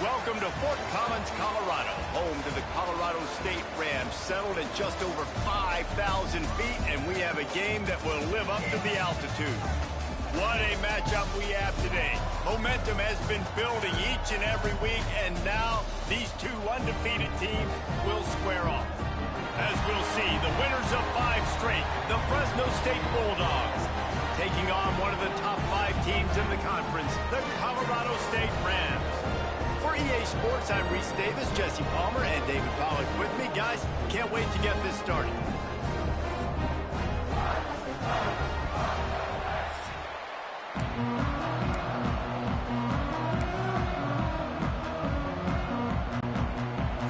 Welcome to Fort Collins, Colorado, home to the Colorado State Rams, settled at just over 5,000 feet, and we have a game that will live up to the altitude. What a matchup we have today. Momentum has been building each and every week, and now these two undefeated teams will square off. As we'll see, the winners of 5 straight, the Fresno State Bulldogs, taking on one of the top 5 teams in the conference, the Colorado State Rams. For EA Sports, I'm Reese Davis, Jesse Palmer, and David Pollack with me. Guys, can't wait to get this started.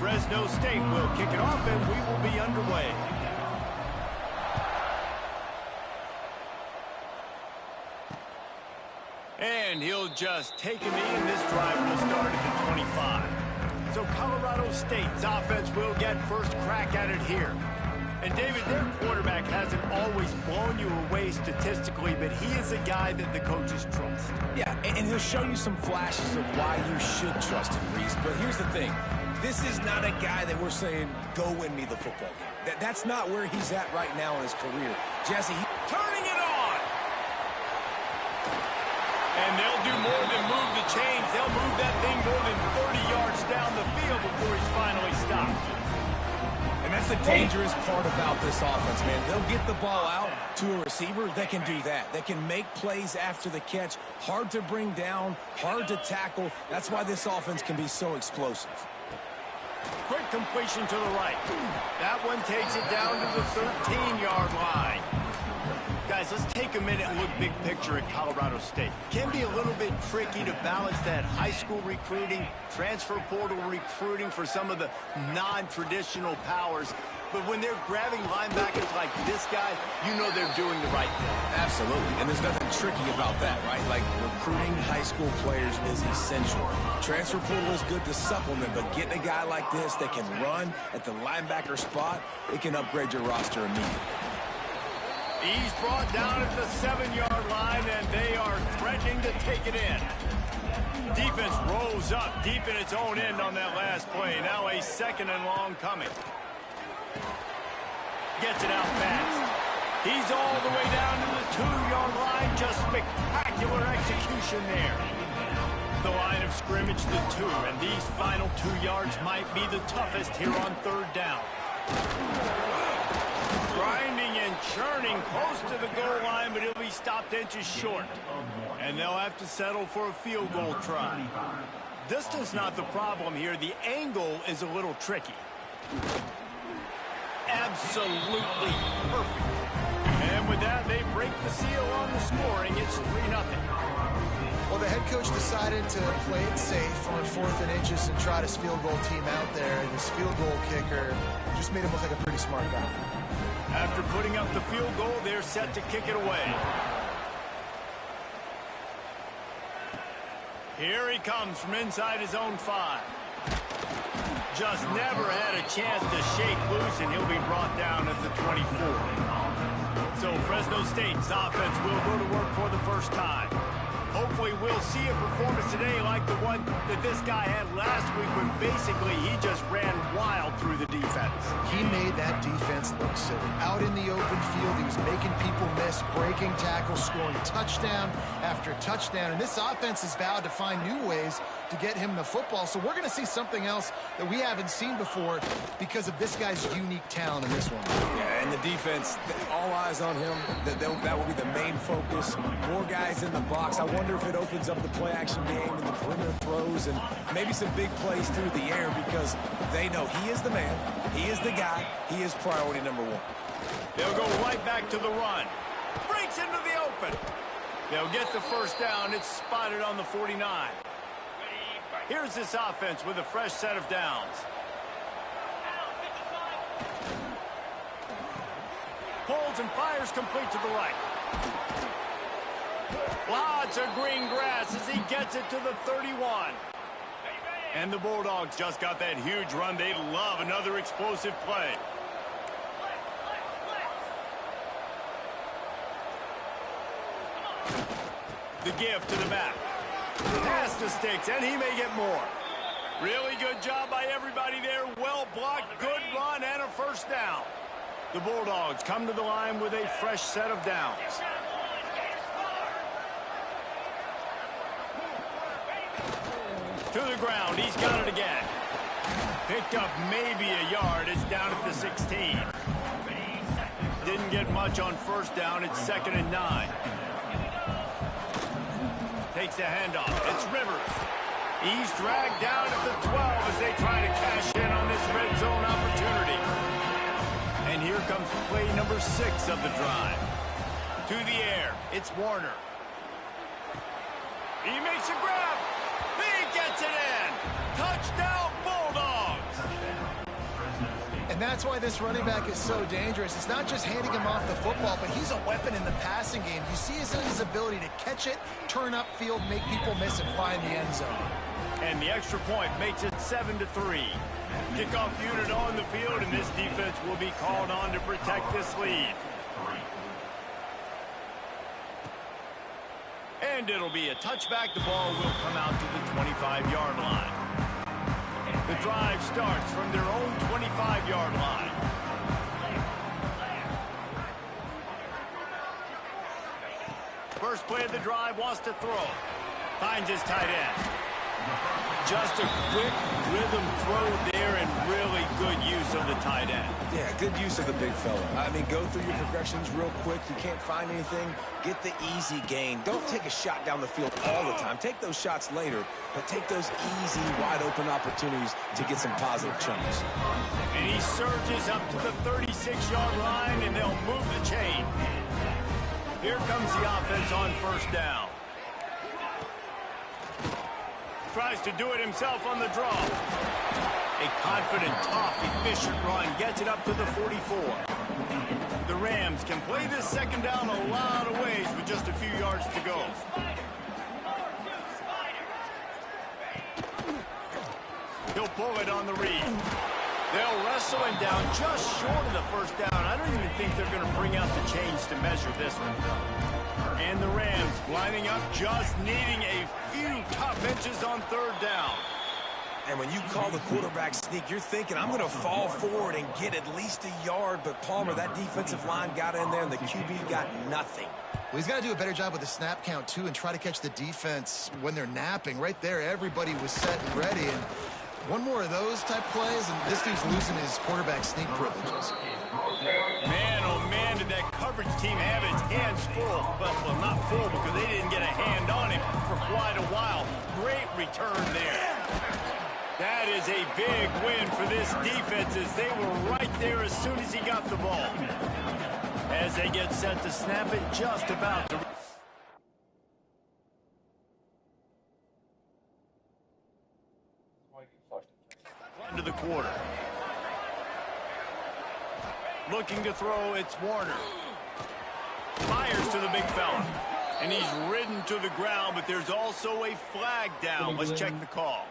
Fresno State will kick it off, and we will be underway. And he'll just take a knee, and this drive will start at the 25. So Colorado State's offense will get first crack at it here. And David, their quarterback hasn't always blown you away statistically, but he is a guy that the coaches trust. Yeah, and he'll show you some flashes of why you should trust him, Reese. But here's the thing. This is not a guy that we're saying, go win me the football game. That's not where he's at right now in his career. Jesse, turning it on! And they'll do more than move the chains. They'll move that thing more than 30 yards down the field before he's finally stopped. And that's the dangerous part about this offense, man. They'll get the ball out to a receiver that can do that. That can make plays after the catch. Hard to bring down, hard to tackle. That's why this offense can be so explosive. Quick completion to the right. That one takes it down to the 13-yard line. Guys, let's take a minute and look big picture at Colorado State. Can be a little bit tricky to balance that high school recruiting, transfer portal recruiting for some of the non-traditional powers. But when they're grabbing linebackers like this guy, you know they're doing the right thing. Absolutely. And there's nothing tricky about that, right? Like, recruiting high school players is essential. Transfer portal is good to supplement, but getting a guy like this that can run at the linebacker spot, it can upgrade your roster immediately. He's brought down at the 7-yard line, and they are threatening to take it in. Defense rolls up deep in its own end on that last play. Now a 2nd and long coming. Gets it out fast. He's all the way down to the 2-yard line. Just spectacular execution there. The line of scrimmage, the 2, and these final 2 yards might be the toughest here on 3rd down. Grinding and churning close to the goal line, but he'll be stopped inches short. And they'll have to settle for a field goal try. Distance not the problem here. The angle is a little tricky. Absolutely perfect. And with that, they break the seal on the scoring. It's 3-0. Well, the head coach decided to play it safe on 4th and inches and trot his field goal team out there. And his field goal kicker just made him look like a pretty smart guy. After putting up the field goal, they're set to kick it away. Here he comes from inside his own 5. Just never had a chance to shake loose, and he'll be brought down at the 24. So Fresno State's offense will go to work for the first time. Hopefully we'll see a performance today like the one that this guy had last week when basically he just ran wild through the defense. He made that defense look silly. Out in the open field, he was making people miss, breaking tackles, scoring touchdown after touchdown. And this offense has vowed to find new ways to get him the football. So we're going to see something else that we haven't seen before because of this guy's unique talent in this one. Yeah, and the defense, all eyes on him. That will be the main focus. More guys in the box. I wonder if it opens up the play-action game and the perimeter throws and maybe some big plays through the air because they know he is the man, he is the guy, he is priority number 1. They'll go right back to the run. Breaks into the open. They'll get the first down. It's spotted on the 49. Here's this offense with a fresh set of downs. Pulls and fires complete to the right. Lots of green grass as he gets it to the 31. And the Bulldogs just got that huge run. They love another explosive play. The give to the back. Pass the sticks, and he may get more. Really good job by everybody there. Well blocked, good run, and a first down. The Bulldogs come to the line with a fresh set of downs. To the ground, he's got it again. Picked up maybe a yard. It's down at the 16. Didn't get much on first down. It's 2nd and 9. Takes the handoff. It's Rivers. He's dragged down at the 12 as they try to cash in on this red zone opportunity. And here comes play number 6 of the drive. To the air. It's Warner. He makes a grab. He gets it in. Touchdown, Bulldogs. And that's why this running back is so dangerous. It's not just handing him off the football, but he's a weapon in the passing game. You see his ability to catch it, turn upfield, make people miss, and find the end zone. And the extra point makes it 7-3. Kickoff unit on the field, and this defense will be called on to protect this lead. And it'll be a touchback. The ball will come out to the 25-yard line. The drive starts from their own 25-yard line. First play of the drive, wants to throw. Finds his tight end. Just a quick rhythm throw there and really good use of the tight end. Yeah, good use of the big fella. I mean, go through your progressions real quick. You can't find anything, get the easy gain. Don't take a shot down the field all the time. Take those shots later, but take those easy, wide-open opportunities to get some positive chunks. And he surges up to the 36-yard line, and they'll move the chain. Here comes the offense on first down. Tries to do it himself on the draw. A confident, tough, efficient run gets it up to the 44. The Rams can play this second down a lot of ways with just a few yards to go. He'll pull it on the read. They'll wrestle him down just short of the first down. I don't even think they're going to bring out the chains to measure this one. And the Rams lining up, just needing a few top inches on third down. And when you call the quarterback sneak, you're thinking, I'm going to fall forward and get at least a yard. But, Palmer, that defensive line got in there, and the QB got nothing. Well, he's got to do a better job with the snap count, too, and try to catch the defense when they're napping. Right there, everybody was set and ready. And one more of those type plays, and this dude's losing his quarterback sneak privileges. Man, oh man, did that coverage team have its hands full. Well, not full because they didn't get a hand on him for quite a while. Great return there. That is a big win for this defense as they were right there as soon as he got the ball. As they get set to snap it, just about to... Into the quarter. Looking to throw, it's Warner. Fires to the big fella. And he's ridden to the ground, but there's also a flag down. Let's check the call.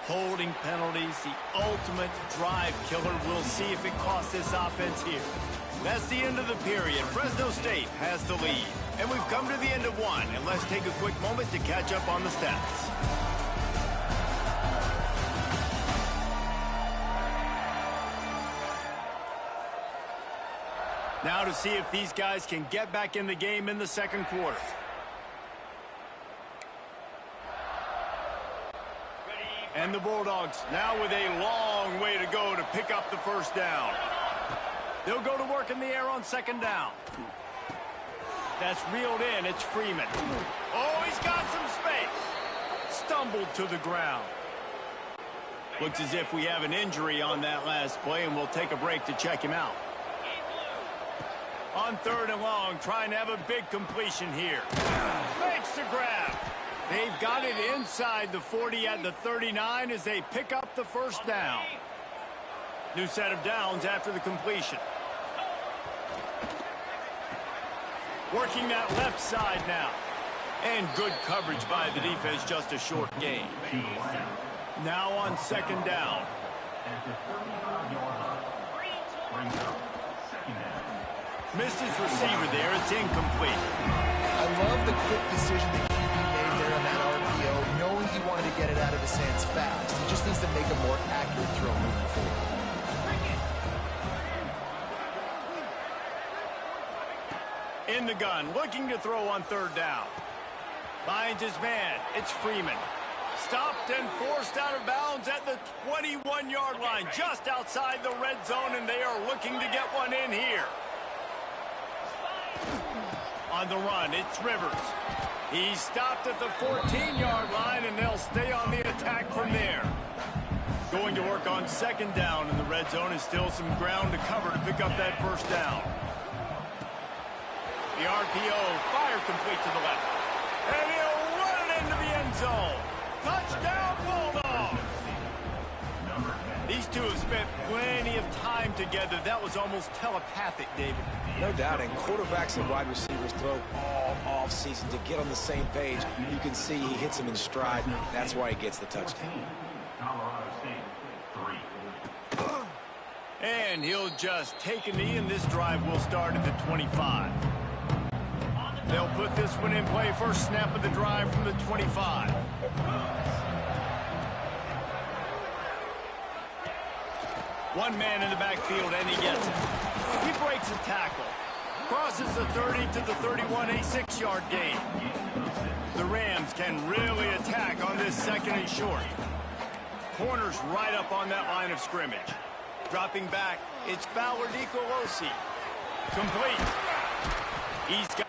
Holding penalties, the ultimate drive killer. We'll see if it costs this offense here. That's the end of the period. Fresno State has the lead. And we've come to the end of one. And let's take a quick moment to catch up on the stats. Now to see if these guys can get back in the game in the second quarter. And the Bulldogs now with a long way to go to pick up the first down. They'll go to work in the air on second down. That's reeled in. It's Freeman. Oh, he's got some space. Stumbled to the ground. Looks as if we have an injury on that last play, and we'll take a break to check him out. On third and long, trying to have a big completion here. Makes the grab. They've got it inside the 40 at the 39 as they pick up the first down. New set of downs after the completion. Working that left side now. And good coverage by the defense, just a short gain. Now on second down. Missed his receiver there. It's incomplete. I love the quick decision the QB made there on that RPO, knowing he wanted to get it out of his hands fast. He just needs to make a more accurate throw moving forward. In the gun, looking to throw on third down. Finds his man. It's Freeman. Stopped and forced out of bounds at the 21-yard line, just outside the red zone, and they are looking to get one in here. On the run, it's Rivers. He stopped at the 14-yard line, and they'll stay on the attack from there. Going to work on second down in the red zone, is still some ground to cover to pick up that first down. The RPO, fire complete to the left. And he'll run it into the end zone. Touchdown, Bulldogs! These two have spent plenty of time together. That was almost telepathic, David. No doubt, and quarterbacks and wide receivers throw all off-season to get on the same page. You can see he hits them in stride. That's why he gets the touchdown. And he'll just take a knee, and this drive will start at the 25. They'll put this one in play. First snap of the drive from the 25. One man in the backfield, and he gets it. He breaks a tackle. Crosses the 30 to the 31, a 6-yard gain. The Rams can really attack on this second and short. Corners right up on that line of scrimmage. Dropping back, it's Fowler DiColosi. Complete. He's got...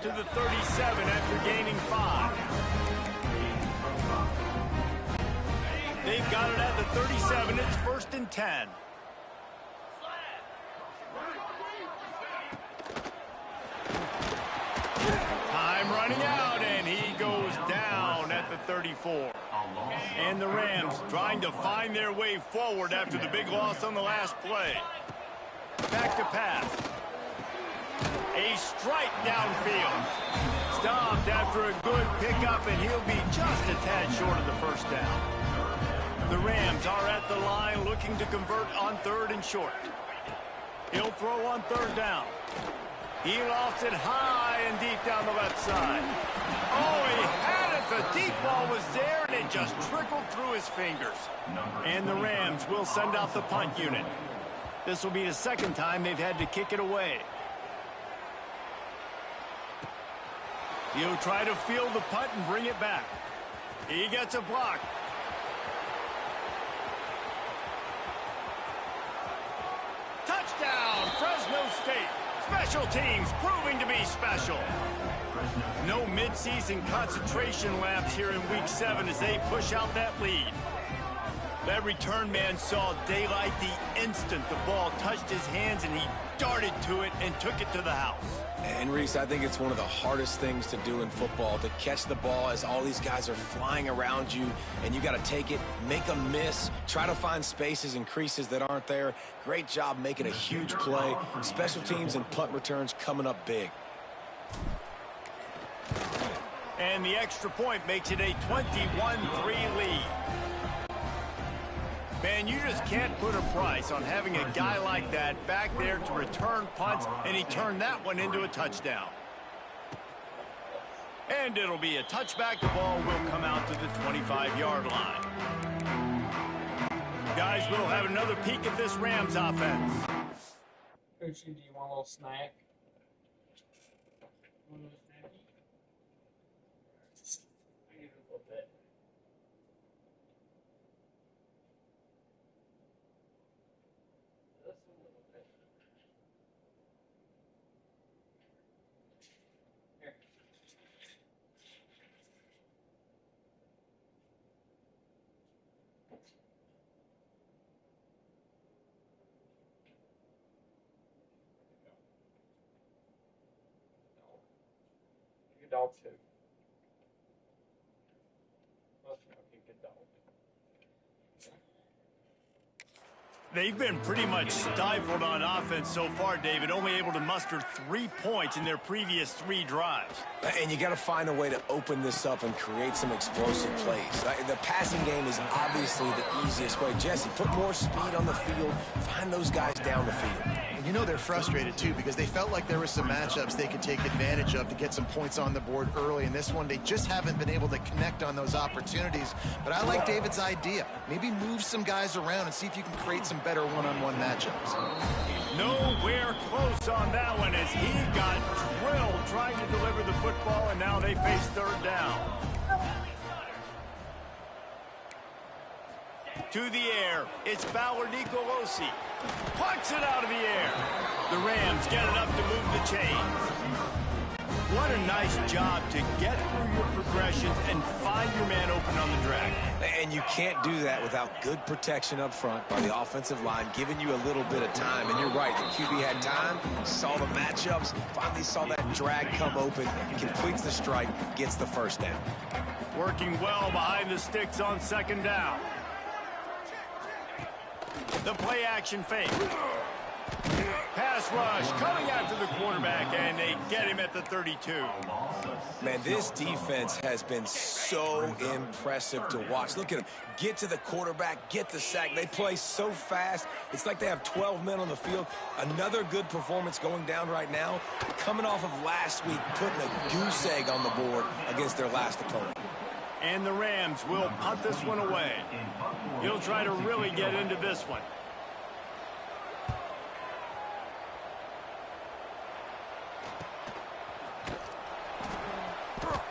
to the 37 after gaining 5. They've got it at the 37. It's 1st and 10. Time running out, and he goes down at the 34. And the Rams trying to find their way forward after the big loss on the last play. Back to pass. A strike downfield. Stopped after a good pickup, and he'll be just a tad short of the first down. The Rams are at the line looking to convert on 3rd and short. He'll throw on 3rd down. He lofts it high and deep down the left side. Oh, he had it. The deep ball was there, and it just trickled through his fingers. And the Rams will send out the punt unit. This will be the second time they've had to kick it away. He'll try to field the punt and bring it back. He gets a block. Touchdown, Fresno State. Special teams proving to be special. No midseason concentration laps here in Week 7 as they push out that lead. That return man saw daylight the instant the ball touched his hands, and he darted to it and took it to the house. And Reese, I think it's one of the hardest things to do in football, to catch the ball as all these guys are flying around you, and you got to take it, make a miss, try to find spaces and creases that aren't there. Great job making a huge play. Special teams and punt returns coming up big. And the extra point makes it a 21-3 lead. Man, you just can't put a price on having a guy like that back there to return punts, and he turned that one into a touchdown. And it'll be a touchback. The ball will come out to the 25-yard line. Guys, we'll have another peek at this Rams offense. Coach, do you want a little snack? Want a little snacky? I give it a little bit. Just a little bit. Here. Good dog too. Okay, good dog. They've been pretty much stifled on offense so far, David, only able to muster 3 points in their previous 3 drives. And you got to find a way to open this up and create some explosive plays. The passing game is obviously the easiest way. Jesse, put more speed on the field. Find those guys down the field. You know they're frustrated, too, because they felt like there were some matchups they could take advantage of to get some points on the board early. In this one, they just haven't been able to connect on those opportunities. But I like David's idea. Maybe move some guys around and see if you can create some better one-on-one matchups. Nowhere close on that one as he got drilled trying to deliver the football, and now they face third down. To the air, it's Bauer Nicolosi. Punts it out of the air. The Rams get enough to move the chains. What a nice job to get through your progressions and find your man open on the drag. And you can't do that without good protection up front by the offensive line, giving you a little bit of time. And you're right, the QB had time, saw the matchups, finally saw that drag come open, completes the strike, gets the first down. Working well behind the sticks on second down. The play action fake. Pass rush coming after the quarterback, and they get him at the 32. Man, this defense has been so impressive to watch. Look at them. Get to the quarterback, get the sack. They play so fast. It's like they have 12 men on the field. Another good performance going down right now. Coming off of last week, putting a goose egg on the board against their last opponent. And the Rams will punt this one away. He'll try to really get into this one.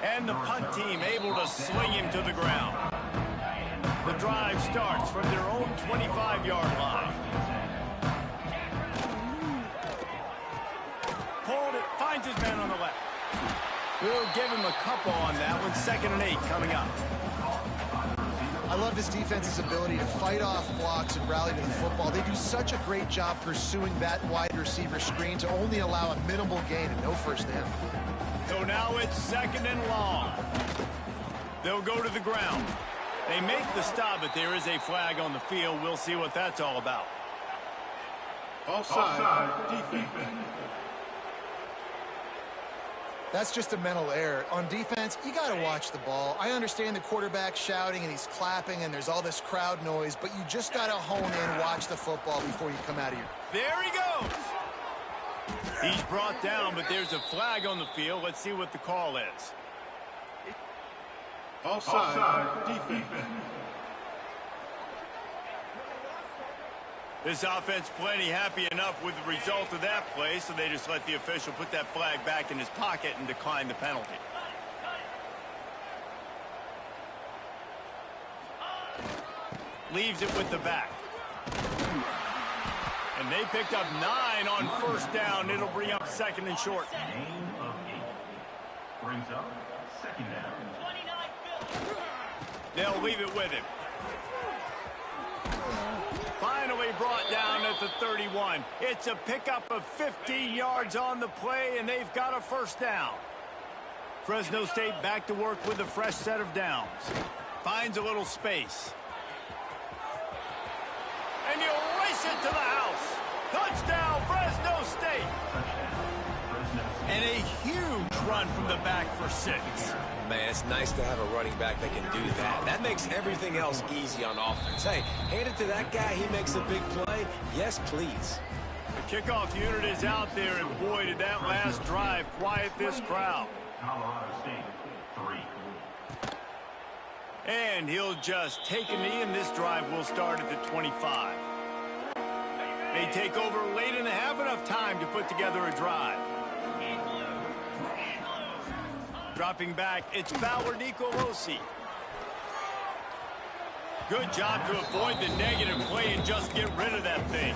And the punt team able to swing him to the ground. The drive starts from their own 25-yard line. Pulled it, finds his man on the left. We'll give him a couple on that one. 2nd and 8 coming up. I love this defense's ability to fight off blocks and rally to the football. They do such a great job pursuing that wide receiver screen to only allow a minimal gain and no first down. So now it's 2nd and long. They'll go to the ground. They make the stop, but there is a flag on the field. We'll see what that's all about. Offside defense. That's just a mental error. On defense, you got to watch the ball. I understand the quarterback shouting and he's clapping and there's all this crowd noise, but you just got to hone in, watch the football before you come out of here. There he goes. He's brought down, but there's a flag on the field. Let's see what the call is. Offside defense. This offense plenty happy enough with the result of that play, so they just let the official put that flag back in his pocket and decline the penalty. Leaves it with the back. And they picked up 9 on first down. It'll bring up 2nd and short. Brings up 2nd down. They'll leave it with him. Finally brought down at the 31. It's a pickup of 15 yards on the play, and they've got a first down. Fresno State back to work with a fresh set of downs. Finds a little space. And he'll race it to the house. Touchdown, Fresno State. And a huge run from the back for 6. Man, it's nice to have a running back that can do that. That makes everything else easy on offense. Hey, hand it to that guy. He makes a big play. Yes, please. The kickoff unit is out there, and boy, did that last drive quiet this crowd. Colorado State, 3. And he'll just take a knee, and this drive will start at the 25. They take over late in the half, enough time to put together a drive. Dropping back, it's Fowler Nicolosi. Good job to avoid the negative play and just get rid of that thing.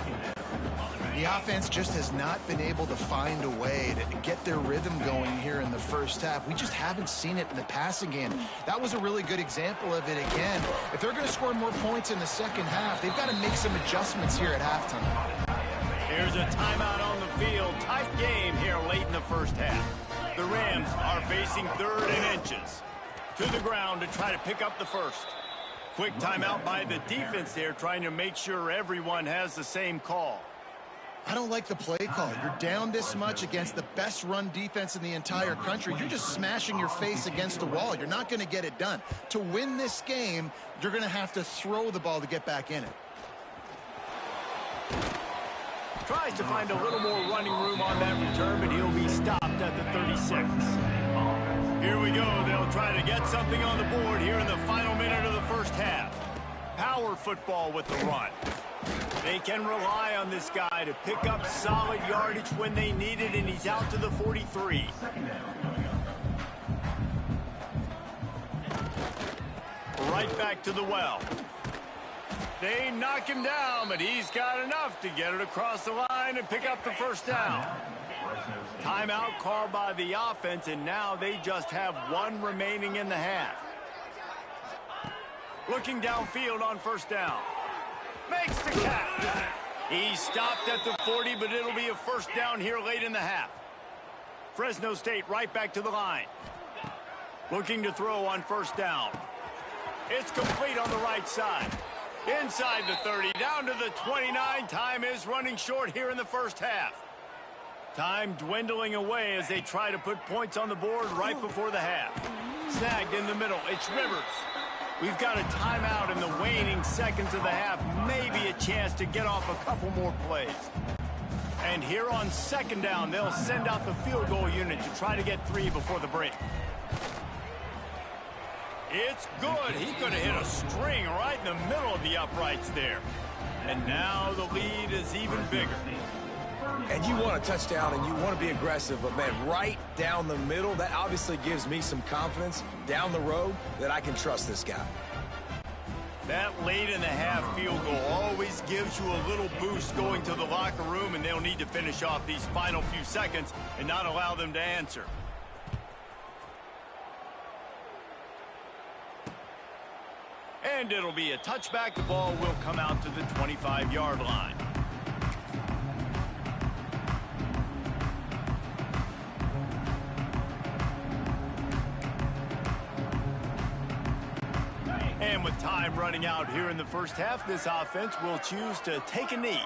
The offense just has not been able to find a way to get their rhythm going here in the first half. We just haven't seen it in the passing game. That was a really good example of it again. If they're going to score more points in the second half, they've got to make some adjustments here at halftime. Here's a timeout on the field. Tight game here late in the first half. The Rams are facing 3rd and inches. To the ground to try to pick up the first. Quick timeout by the defense there, trying to make sure everyone has the same call. I don't like the play call. You're down this much against the best run defense in the entire country. You're just smashing your face against the wall. You're not going to get it done. To win this game, you're going to have to throw the ball to get back in it. Tries to find a little more running room on that return, but he'll be stopped at the 36. Here we go. They'll try to get something on the board here in the final minute of the first half. Power football with the run. They can rely on this guy to pick up solid yardage when they need it, and he's out to the 43. Right back to the well. They knock him down, but he's got enough to get it across the line and pick up the first down. Timeout called by the offense, and now they just have 1 remaining in the half. Looking downfield on first down. Makes the catch. He's stopped at the 40, but it'll be a first down here late in the half. Fresno State right back to the line. Looking to throw on first down. It's complete on the right side. Inside the 30, down to the 29. Time is running short here in the first half. Time dwindling away as they try to put points on the board right before the half. Snagged in the middle. It's Rivers. We've got a timeout in the waning seconds of the half. Maybe a chance to get off a couple more plays. And here on second down, they'll send out the field goal unit to try to get 3 before the break. It's good. He could have hit a string right in the middle of the uprights there. And now the lead is even bigger. And you want a touchdown and you want to be aggressive, but man, right down the middle, that obviously gives me some confidence down the road that I can trust this guy. That late in the half field goal always gives you a little boost going to the locker room, and they'll need to finish off these final few seconds and not allow them to answer. And it'll be a touchback. The ball will come out to the 25-yard line. And with time running out here in the first half, this offense will choose to take a knee.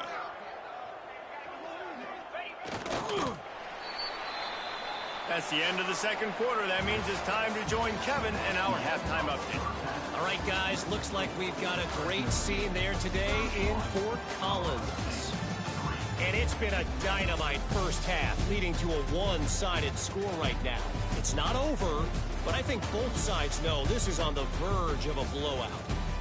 That's the end of the second quarter. That means it's time to join Kevin in our halftime update. All right, guys, looks like we've got a great scene there today in Fort Collins. And it's been a dynamite first half, leading to a one-sided score right now. It's not over, but I think both sides know this is on the verge of a blowout.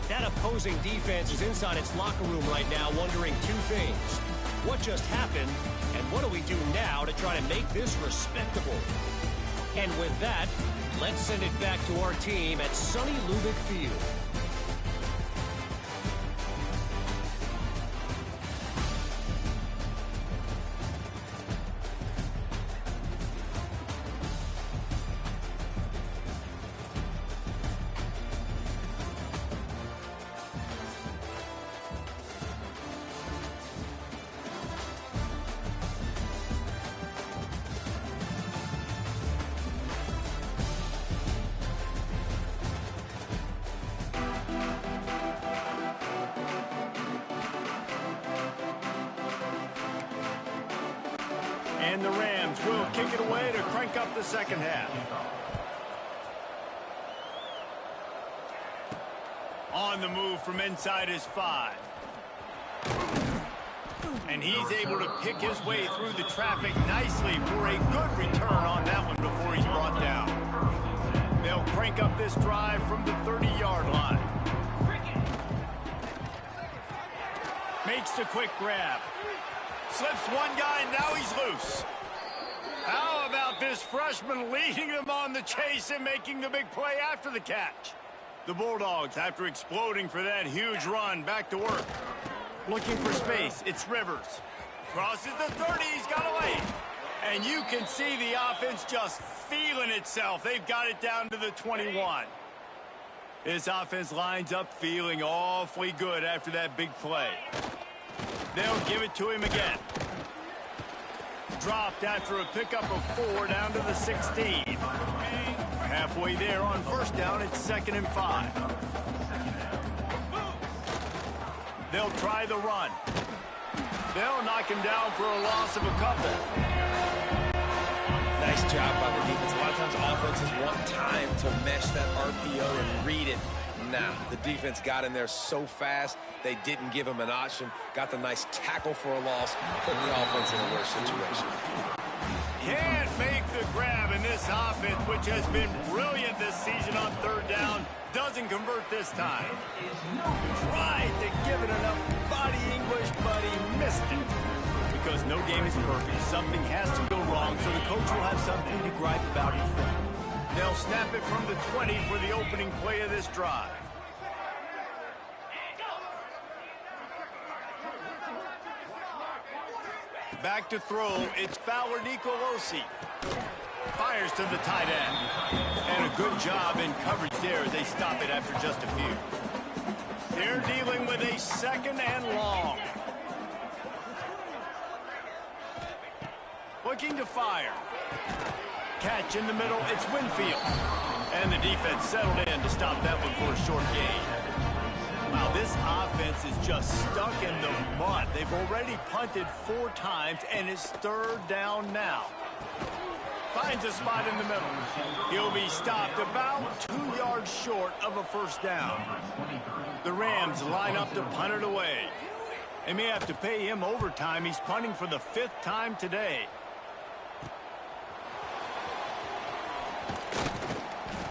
That opposing defense is inside its locker room right now wondering 2 things. What just happened, and what do we do now to try to make this respectable? And with that, let's send it back to our team at sunny Lubick Field. kick it away to crank up the second half. On the move from inside his 5. And he's able to pick his way through the traffic nicely for a good return on that one before he's brought down. They'll crank up this drive from the 30-yard line. Makes the quick grab. Slips one guy, and now he's loose. How about this freshman leading them on the chase and making the big play after the catch? The Bulldogs, after exploding for that huge run, back to work. Looking for space, it's Rivers. Crosses the 30, he's got away. And you can see the offense just feeling itself. They've got it down to the 21. This offense lines up feeling awfully good after that big play. They'll give it to him again. Dropped after a pickup of 4 down to the 16. Halfway there on first down, it's 2nd and 5. They'll try the run. They'll knock him down for a loss of a couple. Nice job by the defense. A lot of times offenses want time to mesh that RPO and read it. Now, the defense got in there so fast, they didn't give him an option. Got the nice tackle for a loss, putting the offense in a worse situation. Can't make the grab in this offense, which has been brilliant this season on 3rd down. Doesn't convert this time. Tried to give it enough body English, but he missed it. Because no game is perfect. Something has to go wrong, so the coach will have something to gripe about in front. They'll snap it from the 20 for the opening play of this drive. Back to throw, it's Fowler Nicolosi. Fires to the tight end. And a good job in coverage there as they stop it after just a few. They're dealing with a 2nd and long. Looking to fire. Catch in the middle, it's Winfield. And the defense settled in to stop that one for a short gain. Wow, this offense is just stuck in the mud. They've already punted 4 times, and it's 3rd down now. Finds a spot in the middle. He'll be stopped about 2 yards short of a first down. The Rams line up to punt it away. They may have to pay him overtime. He's punting for the 5th time today.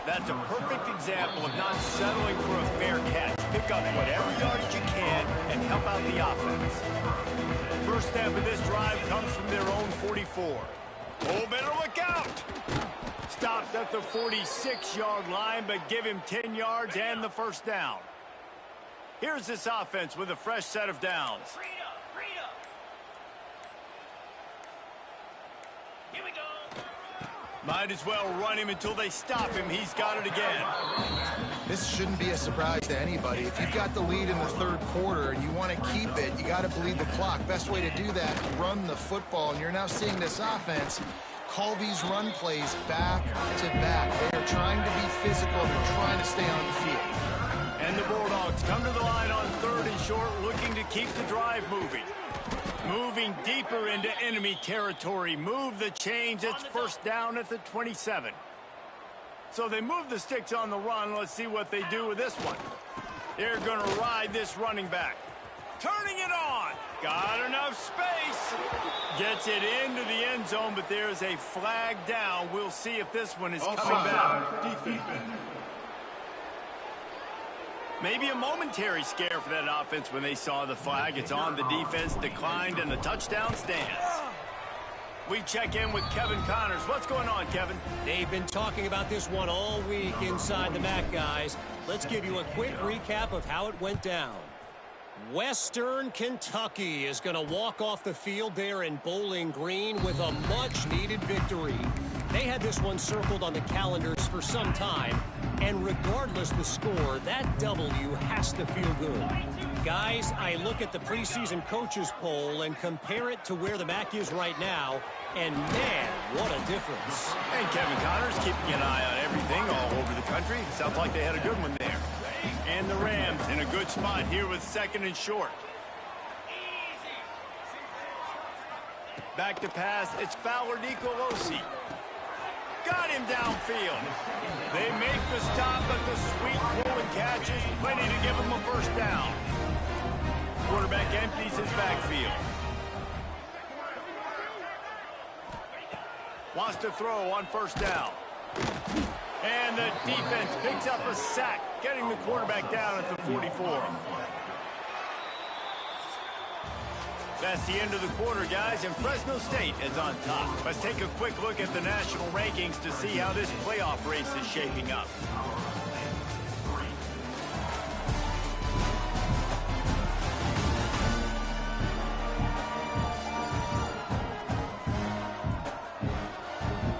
That's a perfect example of not settling for a fair catch. Pick up whatever yardage you can and help out the offense. First step of this drive comes from their own 44. Oh, better look out! Stopped at the 46-yard line, but give him 10 yards and the first down. Here's this offense with a fresh set of downs. Here we go. Might as well run him until they stop him. He's got it again. This shouldn't be a surprise to anybody. If you've got the lead in the 3rd quarter and you want to keep it, you got to bleed the clock. Best way to do that, run the football. And you're now seeing this offense call these run plays back to back. They're trying to be physical. They're trying to stay on the field. And the Bulldogs come to the line on 3rd and short, looking to keep the drive moving. Moving deeper into enemy territory. Move the chains. It's first down at the 27. So they move the sticks on the run. Let's see what they do with this one. They're going to ride this running back. Turning it on. Got enough space. Gets it into the end zone, but there's a flag down. We'll see if this one is coming back. Maybe a momentary scare for that offense when they saw the flag. It's on, the defense declined, and the touchdown stands. We check in with Kevin Connors. What's going on, Kevin? They've been talking about this one all week inside the MAC, guys. Let's give you a quick recap of how it went down. Western Kentucky is going to walk off the field there in Bowling Green with a much-needed victory. They had this one circled on the calendars for some time, and regardless the score, that W has to feel good. Guys, I look at the preseason coaches poll and compare it to where the MAC is right now, and man, what a difference. And Kevin Connors keeping an eye on everything all over the country. Sounds like they had a good one there. And the Rams in a good spot here with 2nd and short. Back to pass. It's Fowler Nicolosi. Got him downfield. They make the stop, but the sweet pull and catch is plenty to give him a first down. Quarterback empties his backfield. Wants to throw on first down. And the defense picks up a sack, getting the quarterback down at the 44. That's the end of the quarter, guys, and Fresno State is on top. Let's take a quick look at the national rankings to see how this playoff race is shaping up.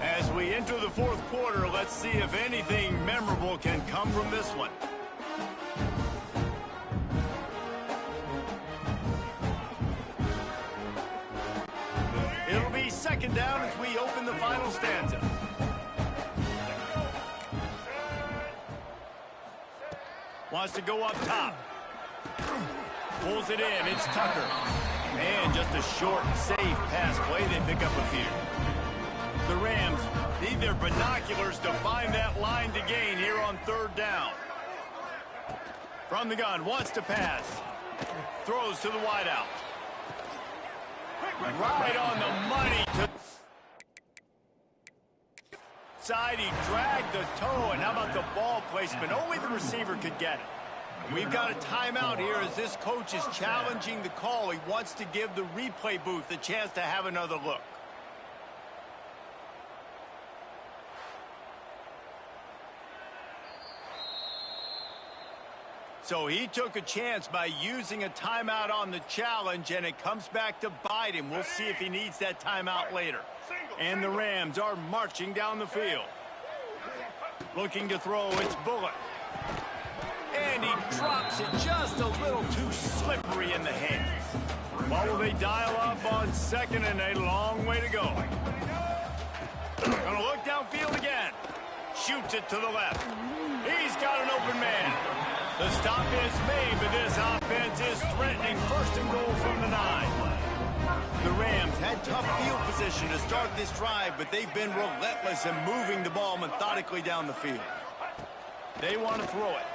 As we enter the fourth quarter, let's see if anything memorable can come from this one. It'll be second down as we open the final stanza. Wants to go up top. Pulls it in. It's Tucker. And just a short, safe pass play. They pick up a few. The Rams need their binoculars to find that line to gain here on third down. From the gun, wants to pass. Throws to the wideout. Right on the money to side. He dragged the toe, and how about the ball placement? Only the receiver could get it. We've got a timeout here as this coach is challenging the call. He wants to give the replay booth a chance to have another look. So he took a chance by using a timeout on the challenge, and it comes back to bite him. We'll see if he needs that timeout later. And the Rams are marching down the field. Looking to throw, it's Bullock. And he drops it just a little too slippery in the hands. Well, will they dial up on second, and a long way to go. Gonna look downfield again. Shoots it to the left. He's got an open man. The stop is made, but this offense is threatening first and goal from the 9. The Rams had tough field position to start this drive, but they've been relentless in moving the ball methodically down the field. They want to throw it.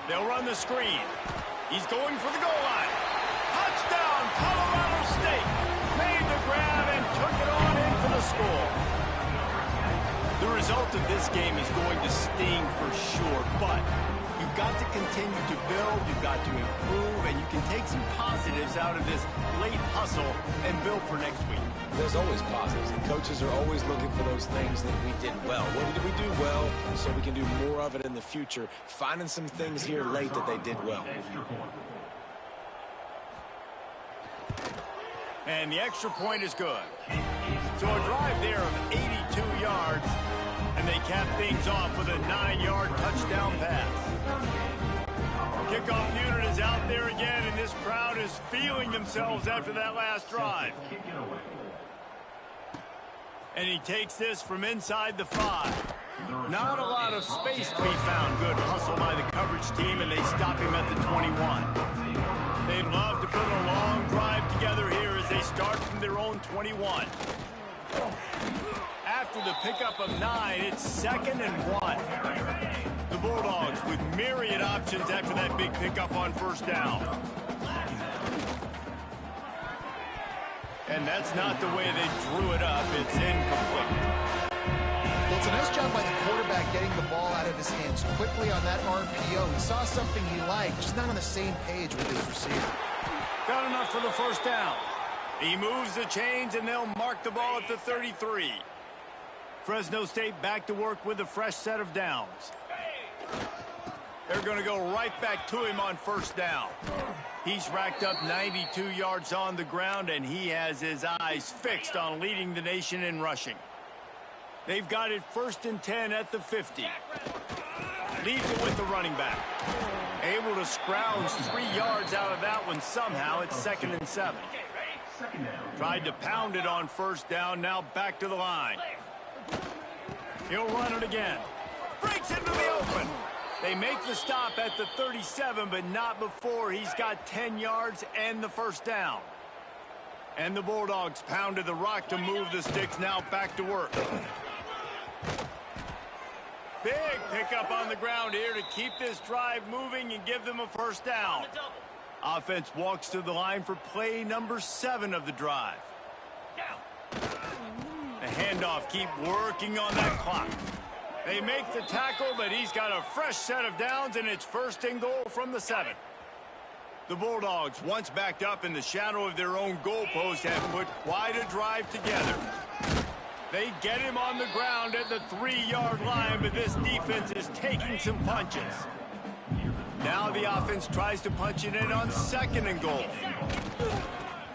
They'll run the screen. He's going for the goal line. Touchdown, Colorado State. Made the grab and took it on in for the score. The result of this game is going to sting for sure, but you've got to continue to build, you've got to improve, and you can take some positives out of this late hustle and build for next week. There's always positives, and coaches are always looking for those things that we did well. What did we do well so we can do more of it in the future? Finding some things here late that they did well. And the extra point is good. So a drive there of 82 yards, and they cap things off with a 9-yard touchdown pass. Kickoff unit is out there again, and this crowd is feeling themselves after that last drive. And he takes this from inside the 5. Not a lot of space to be found. Good hustle by the coverage team, and they stop him at the 21. They'd love to put a long drive together here as they start from their own 21. After the pickup of 9, it's 2nd and 1. The Bulldogs with myriad options after that big pickup on first down. And that's not the way they drew it up. It's incomplete. Well, it's a nice job by the quarterback getting the ball out of his hands quickly on that RPO. He saw something he liked, just not on the same page with his receiver. Got enough for the first down. He moves the chains, and they'll mark the ball at the 33. Fresno State back to work with a fresh set of downs. They're going to go right back to him on first down. He's racked up 92 yards on the ground, and he has his eyes fixed on leading the nation in rushing. They've got it 1st and 10 at the 50. Leaves it with the running back. Able to scrounge 3 yards out of that one somehow. It's 2nd and 7. Tried to pound it on first down. Now back to the line. He'll run it again. Breaks into the open. They make the stop at the 37, but not before he's got 10 yards and the first down. And the Bulldogs pounded the rock to move the sticks, now back to work. Big pickup on the ground here to keep this drive moving and give them a first down. Offense walks to the line for play number 7 of the drive. The handoff, keep working on that clock. They make the tackle, but he's got a fresh set of downs, and it's first and goal from the 7. The Bulldogs, once backed up in the shadow of their own goalpost, have put quite a drive together. They get him on the ground at the 3-yard line, but this defense is taking some punches. Now the offense tries to punch it in on 2nd and goal.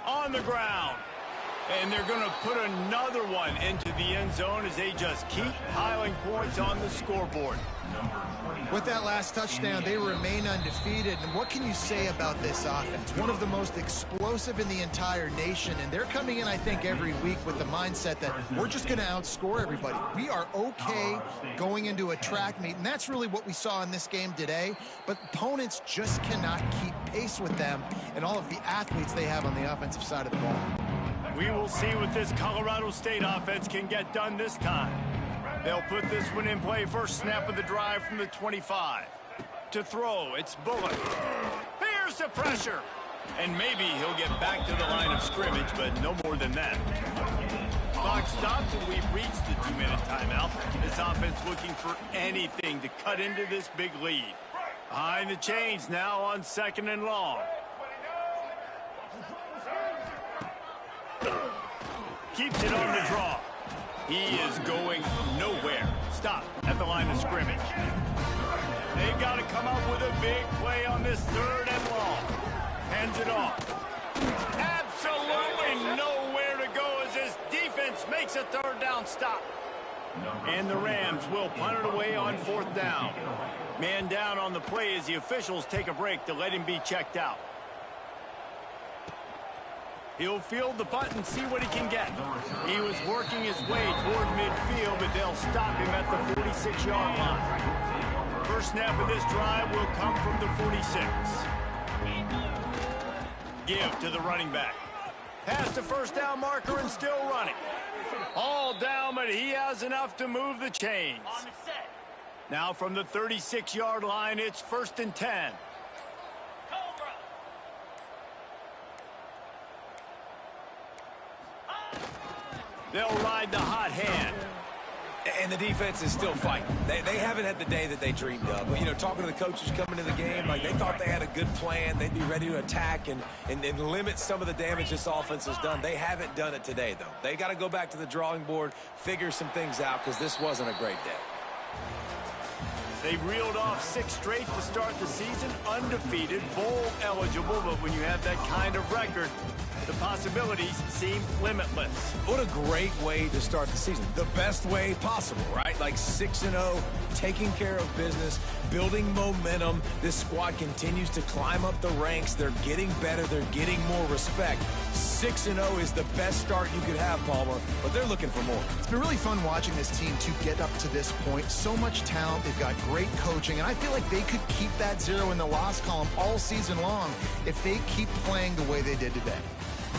On the ground. And they're going to put another one into the end zone as they just keep piling points on the scoreboard. With that last touchdown, they remain undefeated. And what can you say about this offense? One of the most explosive in the entire nation. And they're coming in, I think, every week with the mindset that we're just going to outscore everybody. We are okay going into a track meet. And that's really what we saw in this game today. But opponents just cannot keep pace with them and all of the athletes they have on the offensive side of the ball. We will see what this Colorado State offense can get done this time. They'll put this one in play. First snap of the drive from the 25. To throw, it's Bullock. Here's the pressure. And maybe he'll get back to the line of scrimmage, but no more than that. Clock stops, and we've reached the 2-minute timeout. This offense looking for anything to cut into this big lead. Behind the chains now on 2nd and long. Keeps it on the draw. He is going nowhere. Stop at the line of scrimmage. They've got to come up with a big play on this 3rd and long. Hands it off. Absolutely nowhere to go as this defense makes a 3rd down stop. And the Rams will punt it away on 4th down. Man down on the play as the officials take a break to let him be checked out. He'll field the punt and see what he can get. He was working his way toward midfield, but they'll stop him at the 46-yard line. First snap of this drive will come from the 46. Give to the running back. Past the first down marker and still running. All down, but he has enough to move the chains. Now from the 36-yard line, it's 1st and 10. They'll ride the hot hand. And the defense is still fighting. They haven't had the day that they dreamed of. But, you know, talking to the coaches coming into the game, like they thought they had a good plan. They'd be ready to attack and limit some of the damage this offense has done. They haven't done it today, though. They got to go back to the drawing board, figure some things out, because this wasn't a great day. They reeled off 6 straight to start the season, undefeated, bowl eligible, but when you have that kind of record, the possibilities seem limitless. What a great way to start the season. The best way possible, right? Like 6-0, taking care of business, building momentum. This squad continues to climb up the ranks. They're getting better. They're getting more respect. 6-0 is the best start you could have, Palmer, but they're looking for more. It's been really fun watching this team to get up to this point. So much talent. They've got great coaching, and I feel like they could keep that 0 in the loss column all season long if they keep playing the way they did today.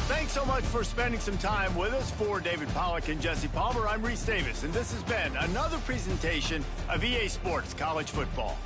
Thanks so much for spending some time with us. For David Pollack and Jesse Palmer, I'm Reese Davis, and this has been another presentation of EA Sports College Football.